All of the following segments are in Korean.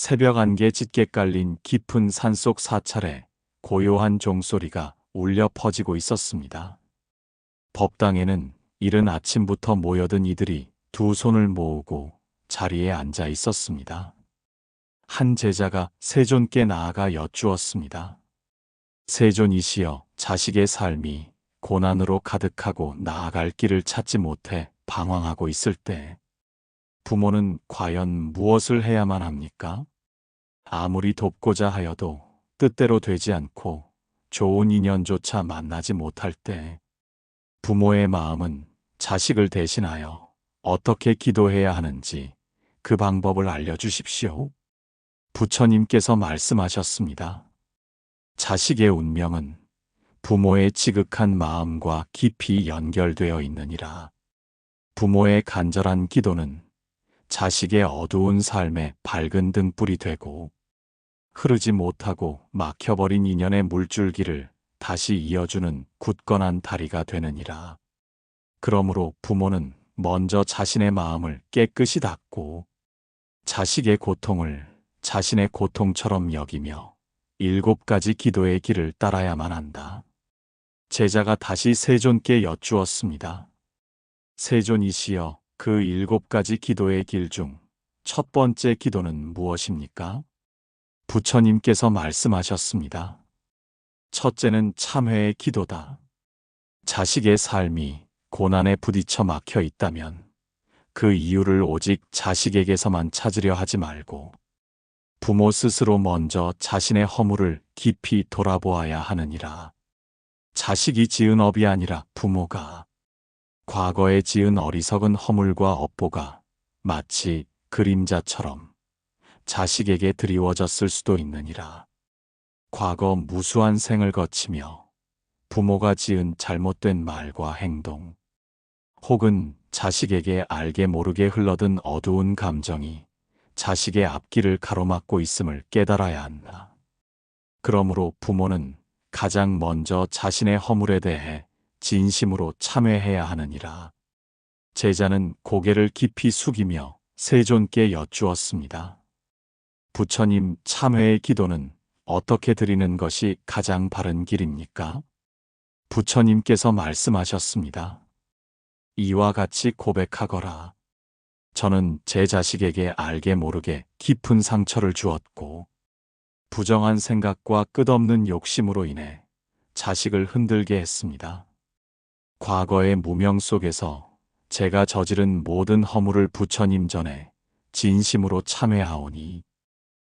새벽 안개 짙게 깔린 깊은 산속 사찰에 고요한 종소리가 울려 퍼지고 있었습니다. 법당에는 이른 아침부터 모여든 이들이 두 손을 모으고 자리에 앉아 있었습니다. 한 제자가 세존께 나아가 여쭈었습니다. 세존이시여, 자식의 삶이 고난으로 가득하고 나아갈 길을 찾지 못해 방황하고 있을 때 부모는 과연 무엇을 해야만 합니까? 아무리 돕고자 하여도 뜻대로 되지 않고 좋은 인연조차 만나지 못할 때 부모의 마음은 자식을 대신하여 어떻게 기도해야 하는지 그 방법을 알려주십시오. 부처님께서 말씀하셨습니다. 자식의 운명은 부모의 지극한 마음과 깊이 연결되어 있느니라. 부모의 간절한 기도는 자식의 어두운 삶에 밝은 등불이 되고 흐르지 못하고 막혀버린 인연의 물줄기를 다시 이어주는 굳건한 다리가 되느니라. 그러므로 부모는 먼저 자신의 마음을 깨끗이 닦고 자식의 고통을 자신의 고통처럼 여기며 7가지 기도의 길을 따라야만 한다. 제자가 다시 세존께 여쭈었습니다. 세존이시여, 그 7가지 기도의 길 중 첫 번째 기도는 무엇입니까? 부처님께서 말씀하셨습니다. 첫째는 참회의 기도다. 자식의 삶이 고난에 부딪혀 막혀 있다면 그 이유를 오직 자식에게서만 찾으려 하지 말고 부모 스스로 먼저 자신의 허물을 깊이 돌아보아야 하느니라. 자식이 지은 업이 아니라 부모가 과거에 지은 어리석은 허물과 업보가 마치 그림자처럼 자식에게 드리워졌을 수도 있느니라. 과거 무수한 생을 거치며 부모가 지은 잘못된 말과 행동, 혹은 자식에게 알게 모르게 흘러든 어두운 감정이 자식의 앞길을 가로막고 있음을 깨달아야 한다. 그러므로 부모는 가장 먼저 자신의 허물에 대해 진심으로 참회해야 하느니라. 제자는 고개를 깊이 숙이며 세존께 여쭈었습니다. 부처님, 참회의 기도는 어떻게 드리는 것이 가장 바른 길입니까? 부처님께서 말씀하셨습니다. 이와 같이 고백하거라. 저는 제 자식에게 알게 모르게 깊은 상처를 주었고 부정한 생각과 끝없는 욕심으로 인해 자식을 흔들게 했습니다. 과거의 무명 속에서 제가 저지른 모든 허물을 부처님 전에 진심으로 참회하오니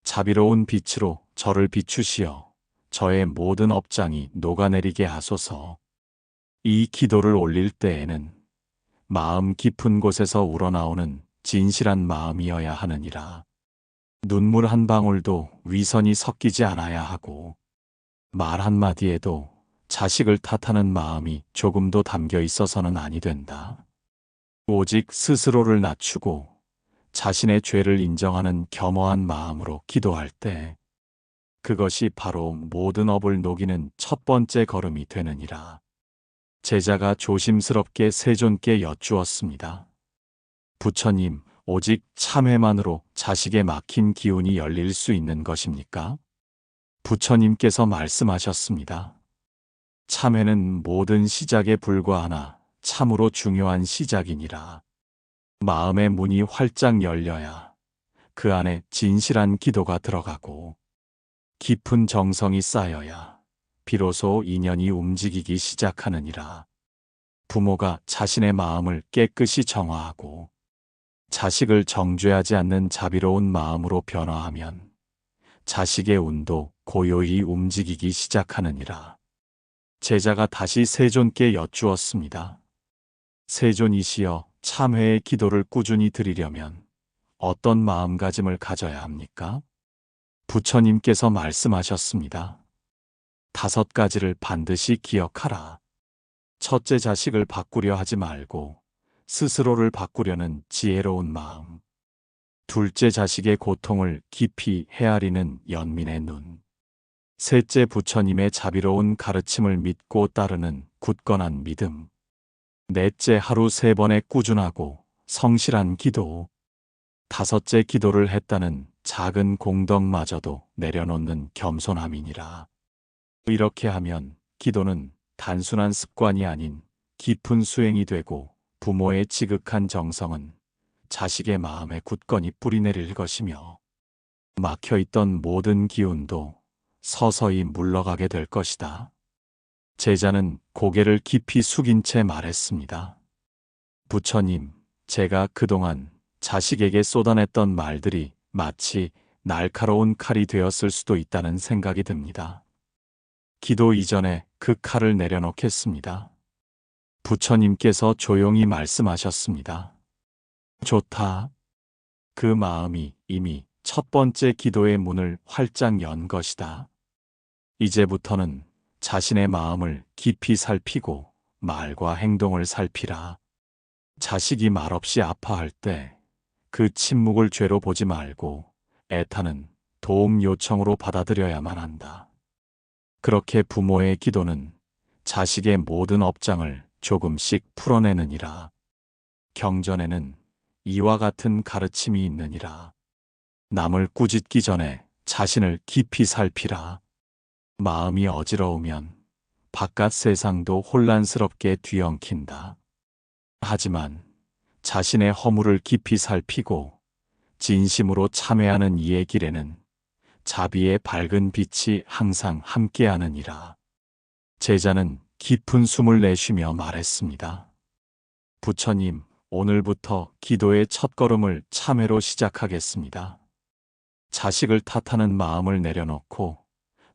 자비로운 빛으로 저를 비추시어 저의 모든 업장이 녹아내리게 하소서. 이 기도를 올릴 때에는 마음 깊은 곳에서 우러나오는 진실한 마음이어야 하느니라. 눈물 한 방울도 위선이 섞이지 않아야 하고 말 한마디에도 자식을 탓하는 마음이 조금도 담겨 있어서는 아니 된다. 오직 스스로를 낮추고 자신의 죄를 인정하는 겸허한 마음으로 기도할 때 그것이 바로 모든 업을 녹이는 첫 번째 걸음이 되느니라. 제자가 조심스럽게 세존께 여쭈었습니다. 부처님, 오직 참회만으로 자식의 막힌 기운이 열릴 수 있는 것입니까? 부처님께서 말씀하셨습니다. 참회는 모든 시작에 불과하나 참으로 중요한 시작이니라. 마음의 문이 활짝 열려야 그 안에 진실한 기도가 들어가고 깊은 정성이 쌓여야 비로소 인연이 움직이기 시작하느니라. 부모가 자신의 마음을 깨끗이 정화하고 자식을 정죄하지 않는 자비로운 마음으로 변화하면 자식의 운도 고요히 움직이기 시작하느니라. 제자가 다시 세존께 여쭈었습니다. 세존이시여, 참회의 기도를 꾸준히 드리려면 어떤 마음가짐을 가져야 합니까? 부처님께서 말씀하셨습니다. 5가지를 반드시 기억하라. 첫째, 자식을 바꾸려 하지 말고 스스로를 바꾸려는 지혜로운 마음. 둘째, 자식의 고통을 깊이 헤아리는 연민의 눈. 셋째, 부처님의 자비로운 가르침을 믿고 따르는 굳건한 믿음. 넷째, 하루 3번의 꾸준하고 성실한 기도. 5째, 기도를 했다는 작은 공덕마저도 내려놓는 겸손함이니라. 이렇게 하면 기도는 단순한 습관이 아닌 깊은 수행이 되고, 부모의 지극한 정성은 자식의 마음에 굳건히 뿌리내릴 것이며, 막혀있던 모든 기운도 서서히 물러가게 될 것이다. 제자는 고개를 깊이 숙인 채 말했습니다. 부처님, 제가 그동안 자식에게 쏟아냈던 말들이 마치 날카로운 칼이 되었을 수도 있다는 생각이 듭니다. 기도 이전에 그 칼을 내려놓겠습니다. 부처님께서 조용히 말씀하셨습니다. 좋다. 그 마음이 이미 첫 번째 기도의 문을 활짝 연 것이다. 이제부터는 자신의 마음을 깊이 살피고 말과 행동을 살피라. 자식이 말없이 아파할 때 그 침묵을 죄로 보지 말고 애타는 도움 요청으로 받아들여야만 한다. 그렇게 부모의 기도는 자식의 모든 업장을 조금씩 풀어내느니라. 경전에는 이와 같은 가르침이 있느니라. 남을 꾸짖기 전에 자신을 깊이 살피라. 마음이 어지러우면 바깥 세상도 혼란스럽게 뒤엉킨다. 하지만 자신의 허물을 깊이 살피고 진심으로 참회하는 이의 길에는 자비의 밝은 빛이 항상 함께하느니라. 제자는 깊은 숨을 내쉬며 말했습니다. 부처님, 오늘부터 기도의 첫걸음을 참회로 시작하겠습니다. 자식을 탓하는 마음을 내려놓고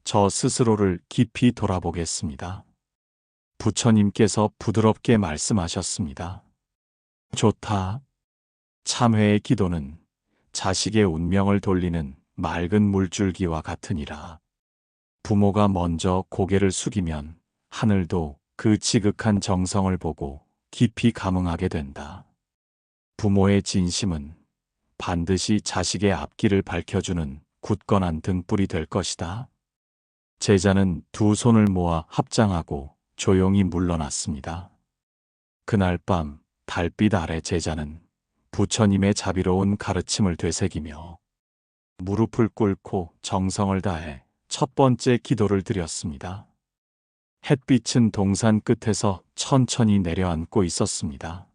저 스스로를 깊이 돌아보겠습니다. 부처님께서 부드럽게 말씀하셨습니다. 좋다. 참회의 기도는 자식의 운명을 돌리는 맑은 물줄기와 같으니라. 부모가 먼저 고개를 숙이면 하늘도 그 지극한 정성을 보고 깊이 감응하게 된다. 부모의 진심은 반드시 자식의 앞길을 밝혀주는 굳건한 등불이 될 것이다. 제자는 두 손을 모아 합장하고 조용히 물러났습니다. 그날 밤 달빛 아래 제자는 부처님의 자비로운 가르침을 되새기며 무릎을 꿇고 정성을 다해 첫 번째 기도를 드렸습니다. 햇빛은 동산 끝에서 천천히 내려앉고 있었습니다.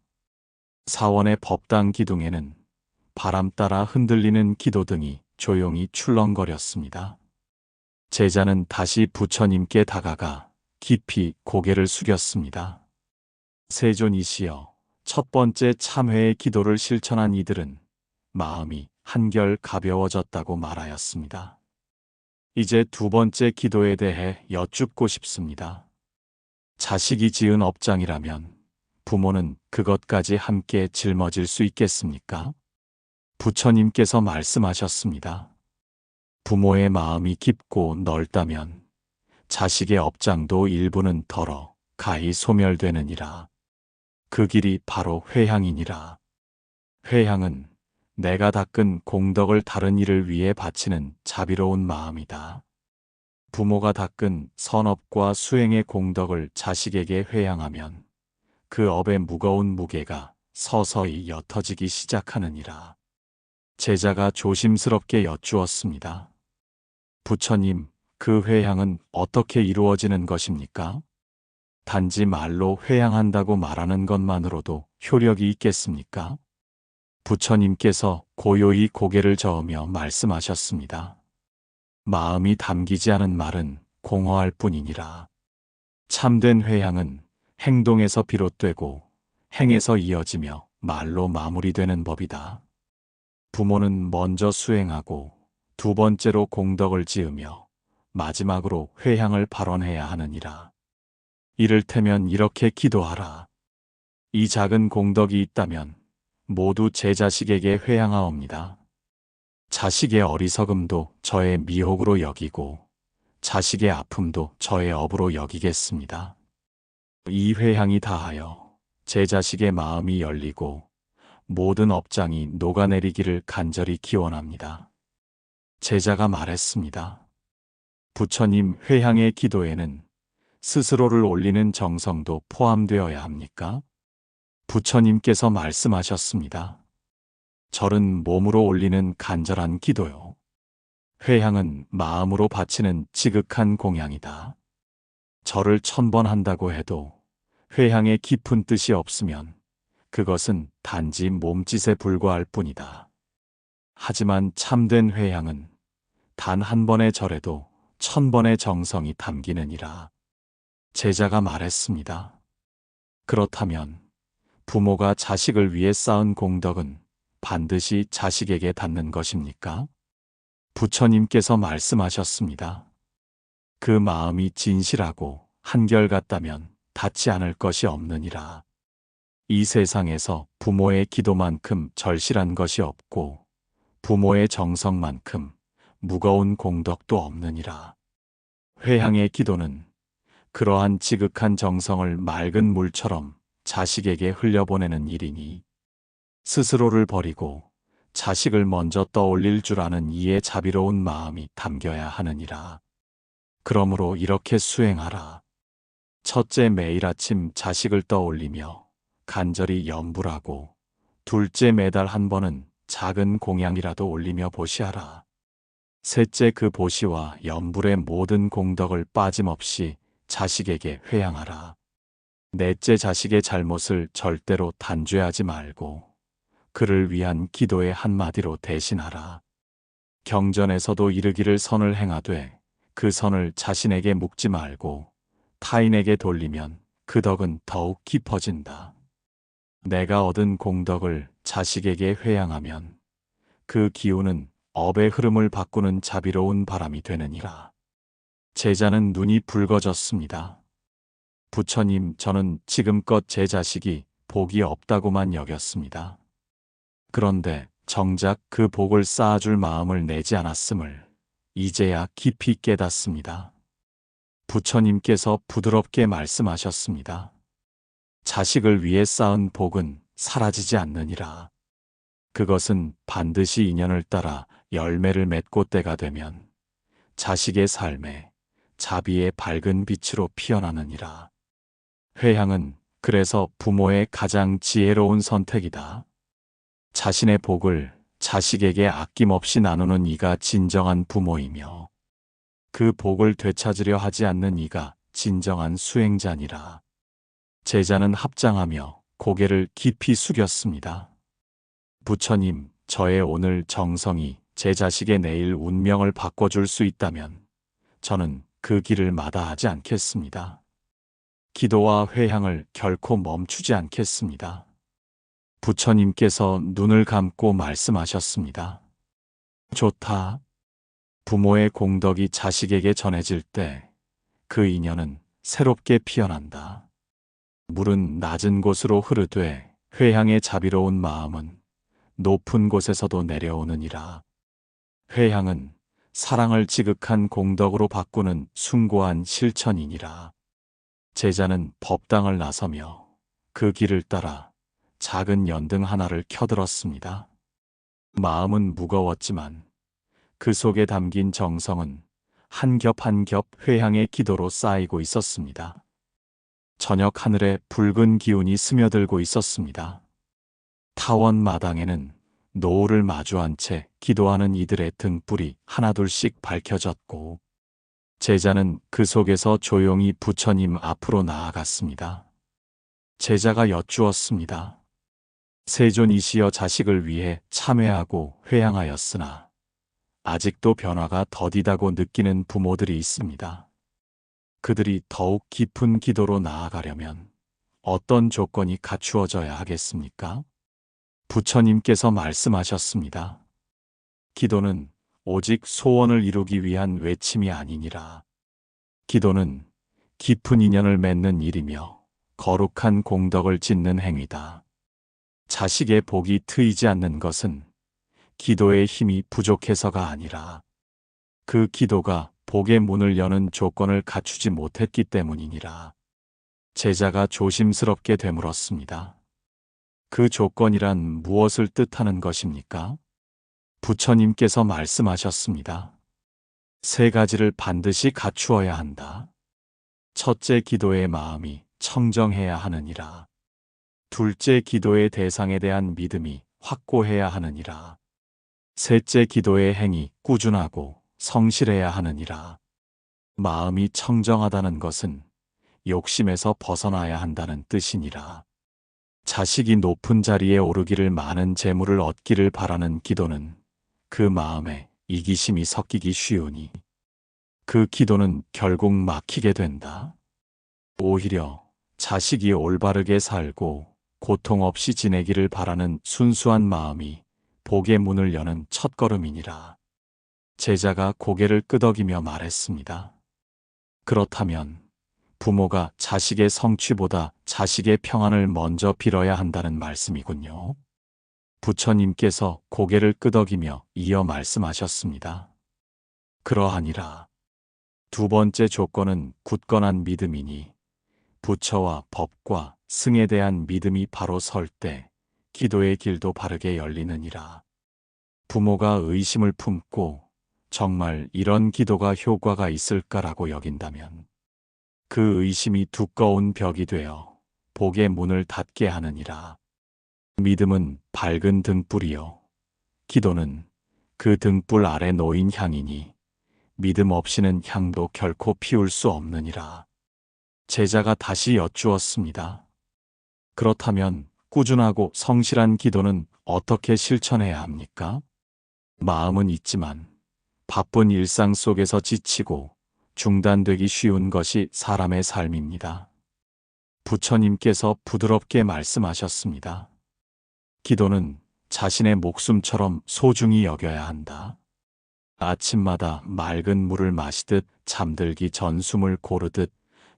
사원의 법당 기둥에는 바람 따라 흔들리는 기도등이 조용히 출렁거렸습니다. 제자는 다시 부처님께 다가가 깊이 고개를 숙였습니다. 세존이시여, 첫 번째 참회의 기도를 실천한 이들은 마음이 한결 가벼워졌다고 말하였습니다. 이제 두 번째 기도에 대해 여쭙고 싶습니다. 자식이 지은 업장이라면 부모는 그것까지 함께 짊어질 수 있겠습니까? 부처님께서 말씀하셨습니다. 부모의 마음이 깊고 넓다면 자식의 업장도 일부는 덜어 가히 소멸되느니라. 그 길이 바로 회향이니라. 회향은 내가 닦은 공덕을 다른 이를 위해 바치는 자비로운 마음이다. 부모가 닦은 선업과 수행의 공덕을 자식에게 회향하면 그 업의 무거운 무게가 서서히 옅어지기 시작하느니라. 제자가 조심스럽게 여쭈었습니다. 부처님, 그 회향은 어떻게 이루어지는 것입니까? 단지 말로 회향한다고 말하는 것만으로도 효력이 있겠습니까? 부처님께서 고요히 고개를 저으며 말씀하셨습니다. 마음이 담기지 않은 말은 공허할 뿐이니라. 참된 회향은 행동에서 비롯되고 행에서 이어지며 말로 마무리되는 법이다. 부모는 먼저 수행하고 두 번째로 공덕을 지으며 마지막으로 회향을 발언해야 하느니라. 이를테면 이렇게 기도하라. 이 작은 공덕이 있다면 모두 제 자식에게 회향하옵니다. 자식의 어리석음도 저의 미혹으로 여기고 자식의 아픔도 저의 업으로 여기겠습니다. 이 회향이 다하여 제 자식의 마음이 열리고 모든 업장이 녹아내리기를 간절히 기원합니다. 제자가 말했습니다. 부처님, 회향의 기도에는 스스로를 올리는 정성도 포함되어야 합니까? 부처님께서 말씀하셨습니다. 절은 몸으로 올리는 간절한 기도요. 회향은 마음으로 바치는 지극한 공양이다. 절을 1000번 한다고 해도 회향의 깊은 뜻이 없으면 그것은 단지 몸짓에 불과할 뿐이다. 하지만 참된 회향은 단 한 번의 절에도 1000번의 정성이 담기느니라. 제자가 말했습니다. 그렇다면 부모가 자식을 위해 쌓은 공덕은 반드시 자식에게 닿는 것입니까? 부처님께서 말씀하셨습니다. 그 마음이 진실하고 한결같다면 닿지 않을 것이 없느니라. 이 세상에서 부모의 기도만큼 절실한 것이 없고 부모의 정성만큼 무거운 공덕도 없느니라. 회향의 기도는 그러한 지극한 정성을 맑은 물처럼 자식에게 흘려보내는 일이니 스스로를 버리고 자식을 먼저 떠올릴 줄 아는 이의 자비로운 마음이 담겨야 하느니라. 그러므로 이렇게 수행하라. 첫째, 매일 아침 자식을 떠올리며 간절히 염불하고, 둘째, 매달 한 번은 작은 공양이라도 올리며 보시하라. 셋째, 그 보시와 염불의 모든 공덕을 빠짐없이 자식에게 회양하라. 넷째, 자식의 잘못을 절대로 단죄하지 말고 그를 위한 기도의 한마디로 대신하라. 경전에서도 이르기를 선을 행하되 그 선을 자신에게 묵지 말고 타인에게 돌리면 그 덕은 더욱 깊어진다. 내가 얻은 공덕을 자식에게 회양하면 그 기운은 업의 흐름을 바꾸는 자비로운 바람이 되느니라. 제자는 눈이 붉어졌습니다. 부처님, 저는 지금껏 제 자식이 복이 없다고만 여겼습니다. 그런데 정작 그 복을 쌓아줄 마음을 내지 않았음을 이제야 깊이 깨닫습니다. 부처님께서 부드럽게 말씀하셨습니다. 자식을 위해 쌓은 복은 사라지지 않느니라. 그것은 반드시 인연을 따라 열매를 맺고 때가 되면 자식의 삶에 자비의 밝은 빛으로 피어나느니라. 회향은 그래서 부모의 가장 지혜로운 선택이다. 자신의 복을 자식에게 아낌없이 나누는 이가 진정한 부모이며 그 복을 되찾으려 하지 않는 이가 진정한 수행자니라. 제자는 합장하며 고개를 깊이 숙였습니다. 부처님, 저의 오늘 정성이 제 자식의 내일 운명을 바꿔줄 수 있다면 저는 그 길을 마다하지 않겠습니다. 기도와 회향을 결코 멈추지 않겠습니다. 부처님께서 눈을 감고 말씀하셨습니다. 좋다. 부모의 공덕이 자식에게 전해질 때 그 인연은 새롭게 피어난다. 물은 낮은 곳으로 흐르되 회향의 자비로운 마음은 높은 곳에서도 내려오느니라. 회향은 사랑을 지극한 공덕으로 바꾸는 숭고한 실천이니라. 제자는 법당을 나서며 그 길을 따라 작은 연등 하나를 켜들었습니다. 마음은 무거웠지만 그 속에 담긴 정성은 한 겹 한 겹 회향의 기도로 쌓이고 있었습니다. 저녁 하늘에 붉은 기운이 스며들고 있었습니다. 타원 마당에는 노을을 마주한 채 기도하는 이들의 등불이 하나둘씩 밝혀졌고 제자는 그 속에서 조용히 부처님 앞으로 나아갔습니다. 제자가 여쭈었습니다. 세존이시여, 자식을 위해 참회하고 회양하였으나 아직도 변화가 더디다고 느끼는 부모들이 있습니다. 그들이 더욱 깊은 기도로 나아가려면 어떤 조건이 갖추어져야 하겠습니까? 부처님께서 말씀하셨습니다. 기도는 오직 소원을 이루기 위한 외침이 아니니라. 기도는 깊은 인연을 맺는 일이며 거룩한 공덕을 짓는 행위다. 자식의 복이 트이지 않는 것은 기도의 힘이 부족해서가 아니라 그 기도가 복의 문을 여는 조건을 갖추지 못했기 때문이니라. 제자가 조심스럽게 되물었습니다. 그 조건이란 무엇을 뜻하는 것입니까? 부처님께서 말씀하셨습니다. 3가지를 반드시 갖추어야 한다. 첫째, 기도의 마음이 청정해야 하느니라. 둘째, 기도의 대상에 대한 믿음이 확고해야 하느니라. 셋째, 기도의 행이 꾸준하고 성실해야 하느니라. 마음이 청정하다는 것은 욕심에서 벗어나야 한다는 뜻이니라. 자식이 높은 자리에 오르기를, 많은 재물을 얻기를 바라는 기도는 그 마음에 이기심이 섞이기 쉬우니 그 기도는 결국 막히게 된다. 오히려 자식이 올바르게 살고 고통 없이 지내기를 바라는 순수한 마음이 복의 문을 여는 첫걸음이니라. 제자가 고개를 끄덕이며 말했습니다. 그렇다면 부모가 자식의 성취보다 자식의 평안을 먼저 빌어야 한다는 말씀이군요. 부처님께서 고개를 끄덕이며 이어 말씀하셨습니다. 그러하니라. 두 번째 조건은 굳건한 믿음이니 부처와 법과 승에 대한 믿음이 바로 설 때 기도의 길도 바르게 열리느니라. 부모가 의심을 품고 정말 이런 기도가 효과가 있을까라고 여긴다면 그 의심이 두꺼운 벽이 되어 복의 문을 닫게 하느니라. 믿음은 밝은 등불이요, 기도는 그 등불 아래 놓인 향이니 믿음 없이는 향도 결코 피울 수 없느니라. 제자가 다시 여쭈었습니다. 그렇다면 꾸준하고 성실한 기도는 어떻게 실천해야 합니까? 마음은 있지만 바쁜 일상 속에서 지치고 중단되기 쉬운 것이 사람의 삶입니다. 부처님께서 부드럽게 말씀하셨습니다. 기도는 자신의 목숨처럼 소중히 여겨야 한다. 아침마다 맑은 물을 마시듯 잠들기 전 숨을 고르듯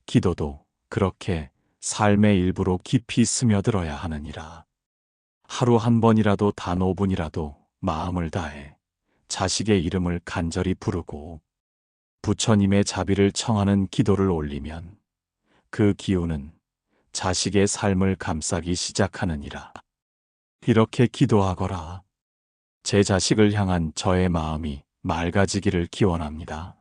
기도도 그렇게 삶의 일부로 깊이 스며들어야 하느니라. 하루 한 번이라도, 단 5분이라도 마음을 다해 자식의 이름을 간절히 부르고 부처님의 자비를 청하는 기도를 올리면 그 기운은 자식의 삶을 감싸기 시작하느니라. 이렇게 기도하거라. 제 자식을 향한 저의 마음이 맑아지기를 기원합니다.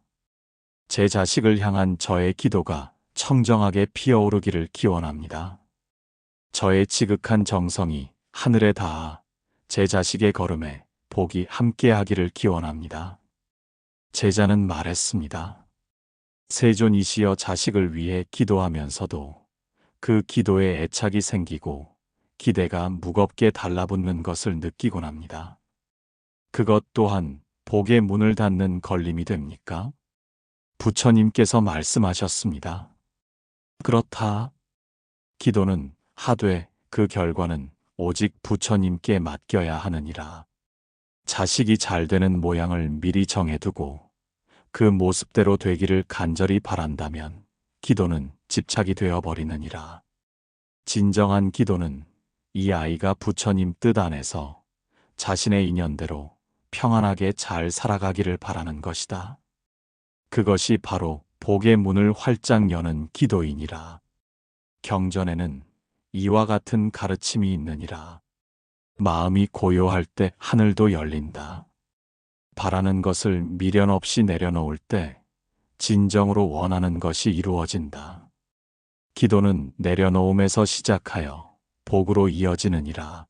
제 자식을 향한 저의 기도가 청정하게 피어오르기를 기원합니다. 저의 지극한 정성이 하늘에 닿아 제 자식의 걸음에 복이 함께하기를 기원합니다. 제자는 말했습니다. 세존이시여, 자식을 위해 기도하면서도 그 기도에 애착이 생기고 기대가 무겁게 달라붙는 것을 느끼곤 합니다. 그것 또한 복의 문을 닫는 걸림이 됩니까? 부처님께서 말씀하셨습니다. 그렇다. 기도는 하되 그 결과는 오직 부처님께 맡겨야 하느니라. 자식이 잘 되는 모양을 미리 정해두고 그 모습대로 되기를 간절히 바란다면 기도는 집착이 되어버리느니라. 진정한 기도는 이 아이가 부처님 뜻 안에서 자신의 인연대로 평안하게 잘 살아가기를 바라는 것이다. 그것이 바로 복의 문을 활짝 여는 기도이니라. 경전에는 이와 같은 가르침이 있느니라. 마음이 고요할 때 하늘도 열린다. 바라는 것을 미련 없이 내려놓을 때 진정으로 원하는 것이 이루어진다. 기도는 내려놓음에서 시작하여 복으로 이어지느니라.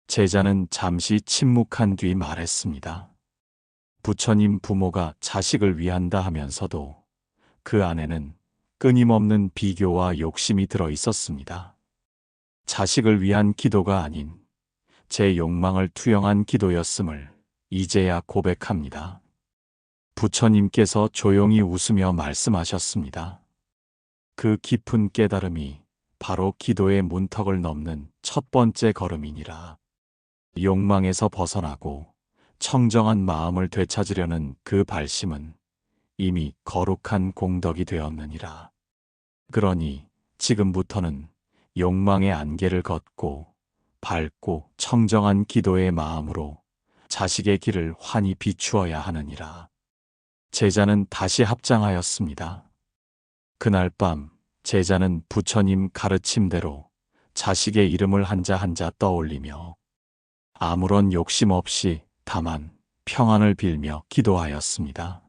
제자는 잠시 침묵한 뒤 말했습니다. 부처님, 부모가 자식을 위한다 하면서도 그 안에는 끊임없는 비교와 욕심이 들어 있었습니다. 자식을 위한 기도가 아닌 제 욕망을 투영한 기도였음을 이제야 고백합니다. 부처님께서 조용히 웃으며 말씀하셨습니다. 그 깊은 깨달음이 바로 기도의 문턱을 넘는 첫 번째 걸음이니라. 욕망에서 벗어나고 청정한 마음을 되찾으려는 그 발심은 이미 거룩한 공덕이 되었느니라. 그러니 지금부터는 욕망의 안개를 걷고 밝고 청정한 기도의 마음으로 자식의 길을 환히 비추어야 하느니라. 제자는 다시 합장하였습니다. 그날 밤 제자는 부처님 가르침대로 자식의 이름을 한자 한자 떠올리며 아무런 욕심 없이 다만 평안을 빌며 기도하였습니다.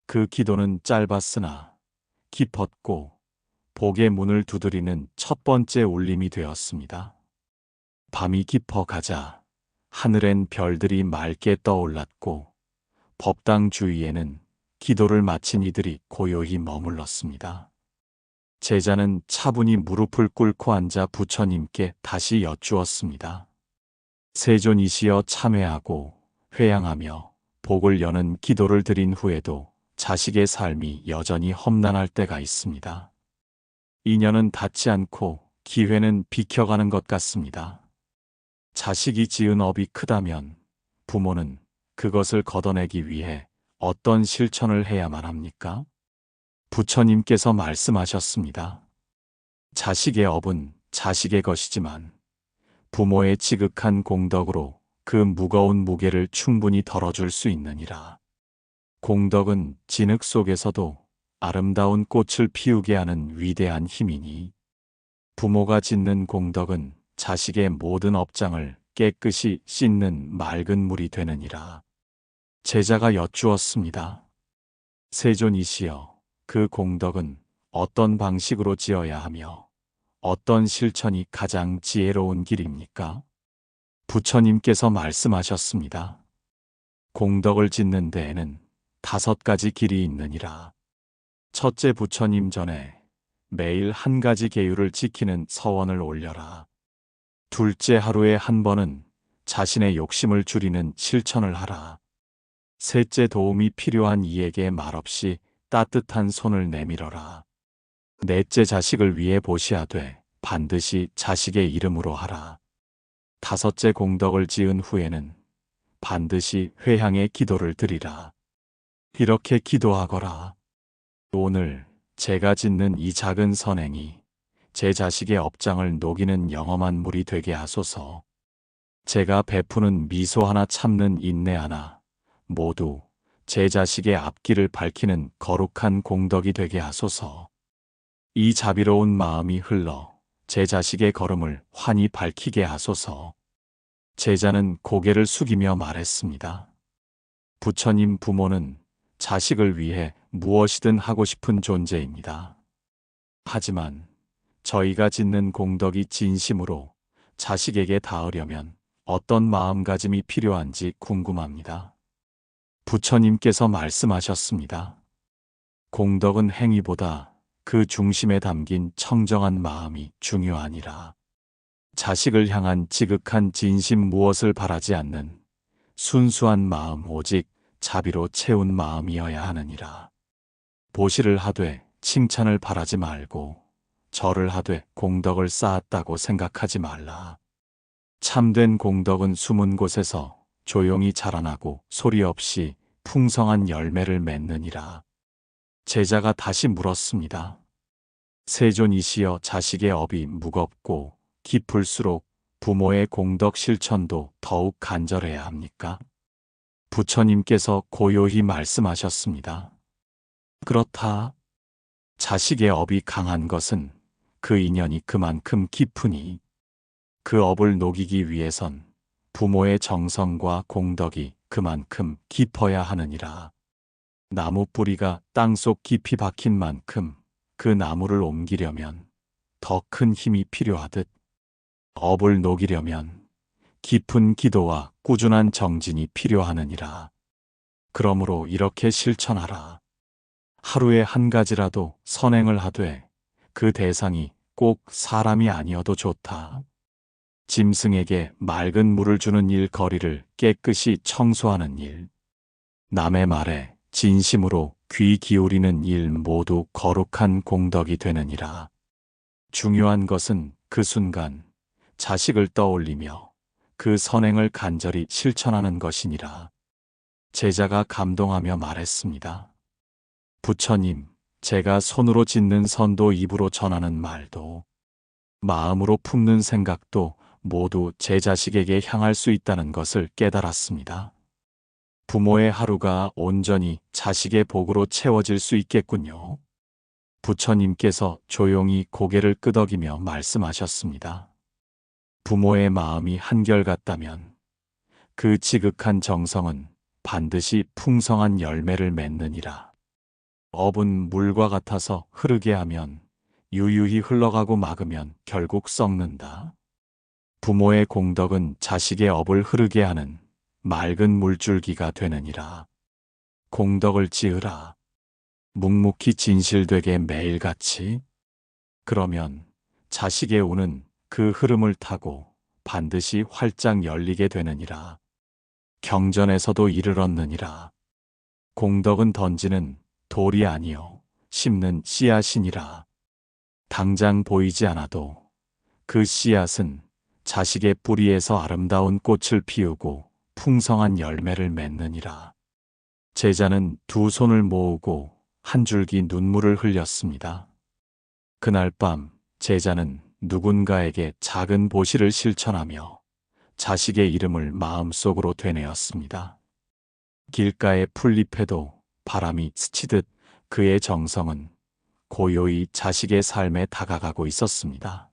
그 기도는 짧았으나 깊었고 복의 문을 두드리는 첫 번째 울림이 되었습니다. 밤이 깊어가자 하늘엔 별들이 맑게 떠올랐고 법당 주위에는 기도를 마친 이들이 고요히 머물렀습니다. 제자는 차분히 무릎을 꿇고 앉아 부처님께 다시 여쭈었습니다. 세존이시여, 참회하고 회양하며 복을 여는 기도를 드린 후에도 자식의 삶이 여전히 험난할 때가 있습니다. 인연은 닿지 않고 기회는 비켜가는 것 같습니다. 자식이 지은 업이 크다면 부모는 그것을 걷어내기 위해 어떤 실천을 해야만 합니까? 부처님께서 말씀하셨습니다. 자식의 업은 자식의 것이지만 부모의 지극한 공덕으로 그 무거운 무게를 충분히 덜어줄 수 있느니라. 공덕은 진흙 속에서도 아름다운 꽃을 피우게 하는 위대한 힘이니 부모가 짓는 공덕은 자식의 모든 업장을 깨끗이 씻는 맑은 물이 되느니라. 제자가 여쭈었습니다. 세존이시여, 그 공덕은 어떤 방식으로 지어야 하며 어떤 실천이 가장 지혜로운 길입니까? 부처님께서 말씀하셨습니다. 공덕을 짓는 데에는 5가지 길이 있느니라. 첫째, 부처님 전에 매일 한 가지 계율을 지키는 서원을 올려라. 둘째, 하루에 한 번은 자신의 욕심을 줄이는 실천을 하라. 셋째, 도움이 필요한 이에게 말없이 따뜻한 손을 내밀어라. 넷째, 자식을 위해 보시하되 반드시 자식의 이름으로 하라. 다섯째, 공덕을 지은 후에는 반드시 회향의 기도를 드리라. 이렇게 기도하거라. 오늘 제가 짓는 이 작은 선행이 제 자식의 업장을 녹이는 영험한 물이 되게 하소서. 제가 베푸는 미소 하나, 참는 인내 하나, 모두 제 자식의 앞길을 밝히는 거룩한 공덕이 되게 하소서. 이 자비로운 마음이 흘러 제 자식의 걸음을 환히 밝히게 하소서. 제자는 고개를 숙이며 말했습니다. 부처님, 부모는 자식을 위해 무엇이든 하고 싶은 존재입니다. 하지만 저희가 짓는 공덕이 진심으로 자식에게 닿으려면 어떤 마음가짐이 필요한지 궁금합니다. 부처님께서 말씀하셨습니다. 공덕은 행위보다 그 중심에 담긴 청정한 마음이 중요하니라. 자식을 향한 지극한 진심, 무엇을 바라지 않는 순수한 마음, 오직 자비로 채운 마음이어야 하느니라. 보시를 하되 칭찬을 바라지 말고 절을 하되 공덕을 쌓았다고 생각하지 말라. 참된 공덕은 숨은 곳에서 조용히 자라나고 소리 없이 풍성한 열매를 맺느니라. 제자가 다시 물었습니다. 세존이시여, 자식의 업이 무겁고 깊을수록 부모의 공덕 실천도 더욱 간절해야 합니까? 부처님께서 고요히 말씀하셨습니다. 그렇다. 자식의 업이 강한 것은 그 인연이 그만큼 깊으니 그 업을 녹이기 위해선 부모의 정성과 공덕이 그만큼 깊어야 하느니라. 나무 뿌리가 땅속 깊이 박힌 만큼 그 나무를 옮기려면 더 큰 힘이 필요하듯 업을 녹이려면 깊은 기도와 꾸준한 정진이 필요하느니라. 그러므로 이렇게 실천하라. 하루에 한 가지라도 선행을 하되 그 대상이 꼭 사람이 아니어도 좋다. 짐승에게 맑은 물을 주는 일, 거리를 깨끗이 청소하는 일, 남의 말에 진심으로 귀 기울이는 일, 모두 거룩한 공덕이 되느니라. 중요한 것은 그 순간 자식을 떠올리며 그 선행을 간절히 실천하는 것이니라. 제자가 감동하며 말했습니다. 부처님, 제가 손으로 짓는 선도, 입으로 전하는 말도, 마음으로 품는 생각도 모두 제 자식에게 향할 수 있다는 것을 깨달았습니다. 부모의 하루가 온전히 자식의 복으로 채워질 수 있겠군요. 부처님께서 조용히 고개를 끄덕이며 말씀하셨습니다. 부모의 마음이 한결같다면 그 지극한 정성은 반드시 풍성한 열매를 맺느니라. 업은 물과 같아서 흐르게 하면 유유히 흘러가고 막으면 결국 썩는다. 부모의 공덕은 자식의 업을 흐르게 하는 맑은 물줄기가 되느니라. 공덕을 지으라. 묵묵히 진실되게 매일같이. 그러면 자식의 운은 그 흐름을 타고 반드시 활짝 열리게 되느니라. 경전에서도 이를 얻느니라. 공덕은 던지는 돌이 아니요 심는 씨앗이니라. 당장 보이지 않아도 그 씨앗은 자식의 뿌리에서 아름다운 꽃을 피우고 풍성한 열매를 맺느니라. 제자는 두 손을 모으고 한 줄기 눈물을 흘렸습니다. 그날 밤 제자는 누군가에게 작은 보시를 실천하며 자식의 이름을 마음속으로 되뇌었습니다. 길가의 풀잎에도 바람이 스치듯 그의 정성은 고요히 자식의 삶에 다가가고 있었습니다.